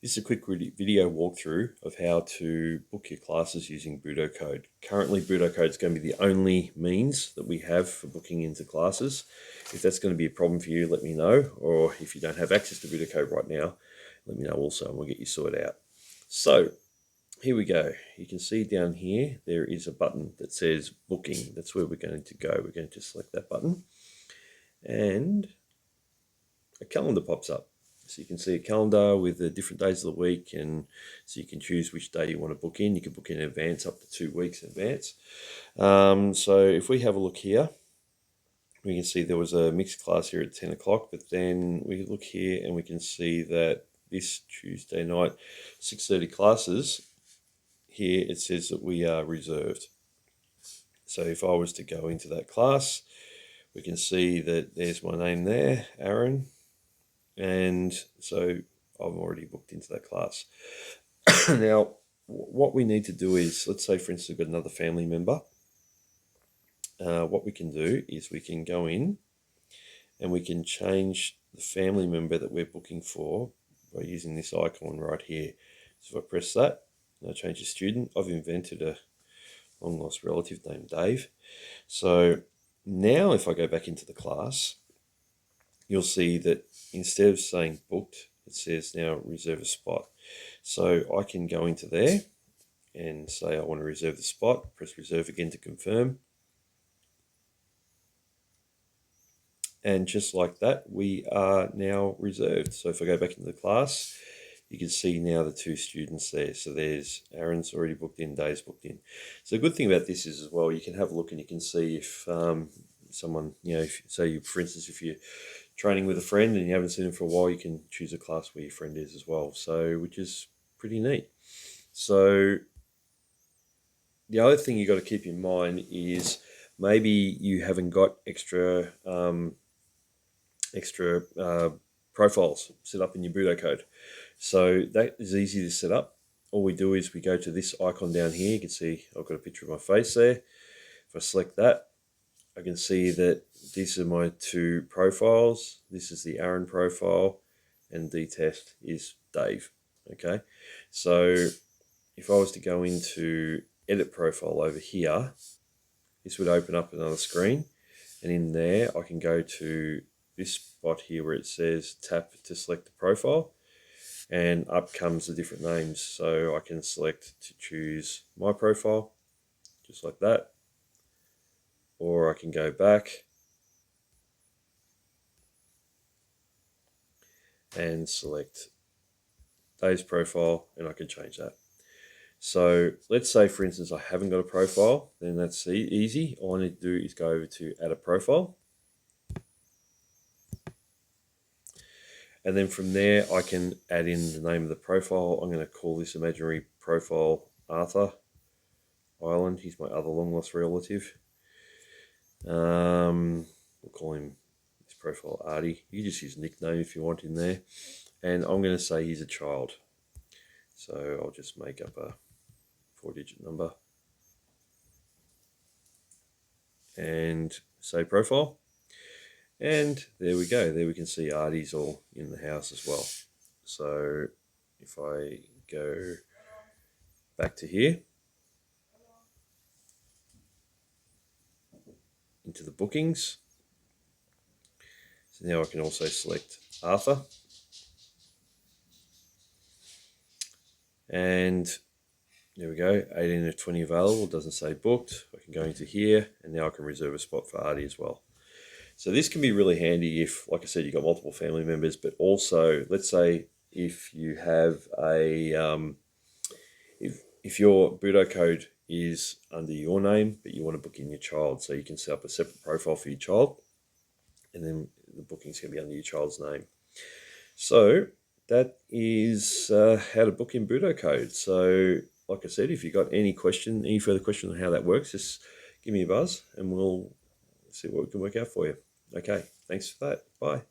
This is a quick video walkthrough of how to book your classes using Budocode. Currently, Budocode is going to be the only means that we have for booking into classes. If that's going to be a problem for you, let me know. Or if you don't have access to Budocode right now, let me know also and we'll get you sorted out. So here we go. You can see down here, there is a button that says booking. That's where we're going to go. We're going to select that button and a calendar pops up. So you can see a calendar with the different days of the week, and so you can choose which day you want to book in. You can book in advance, up to 2 weeks in advance. So if we have a look here, we can see there was a mixed class here at 10 o'clock, but then we look here and we can see that this Tuesday night, 6:30 classes, here it says that we are reserved. So if I was to go into that class, we can see that there's my name there, Aaron. And so I'm already booked into that class. Now, what we need to do is, let's say, for instance, we've got another family member. What we can do is we can go in and we can change the family member that we're booking for by using this icon right here. So if I press that, and I change the student, I've invented a long lost relative named Dave. So now if I go back into the class, you'll see that instead of saying booked, it says now reserve a spot. So I can go into there and say I want to reserve the spot, press reserve again to confirm. And just like that, we are now reserved. So if I go back into the class, you can see now the 2 students there. So there's Aaron's already booked in, Dave's booked in. So the good thing about this is as well, you can have a look and you can see if someone, for instance, if you're training with a friend and you haven't seen him for a while, you can choose a class where your friend is as well. So, which is pretty neat. So the other thing you got to keep in mind is maybe you haven't got extra profiles set up in your Budocode. So that is easy to set up. All we do is we go to this icon down here. You can see I've got a picture of my face there. If I select that, I can see that these are my 2 profiles. This is the Aaron profile and the test is Dave. Okay, so if I was to go into edit profile over here, this would open up another screen, and in there I can go to this spot here where it says tap to select the profile, and up comes the different names. So I can select to choose my profile, just like that, or I can go back and select Dave's profile, and I can change that. So let's say, for instance, I haven't got a profile, then that's easy. All I need to do is go over to add a profile. And then from there, I can add in the name of the profile. I'm going to call this imaginary profile Arthur Island. He's my other long lost relative. We'll call him this profile Artie. You can just use a nickname if you want in there. And I'm going to say he's a child. So I'll just make up a 4-digit number and say profile. And there we go. There we can see Artie's all in the house as well. So if I go back to here, into the bookings. So now I can also select Arthur. And there we go, 18 of 20 available, doesn't say booked. I can go into here and now I can reserve a spot for Artie as well. So this can be really handy if, like I said, you've got multiple family members, but also let's say if you have a, if your Budocode is under your name, but you want to book in your child, so you can set up a separate profile for your child, and then the booking's going to be under your child's name. So that is how to book in Budocode. So like I said, if you've got any further question on how that works, just give me a buzz and we'll see what we can work out for you. Okay, thanks for that. Bye.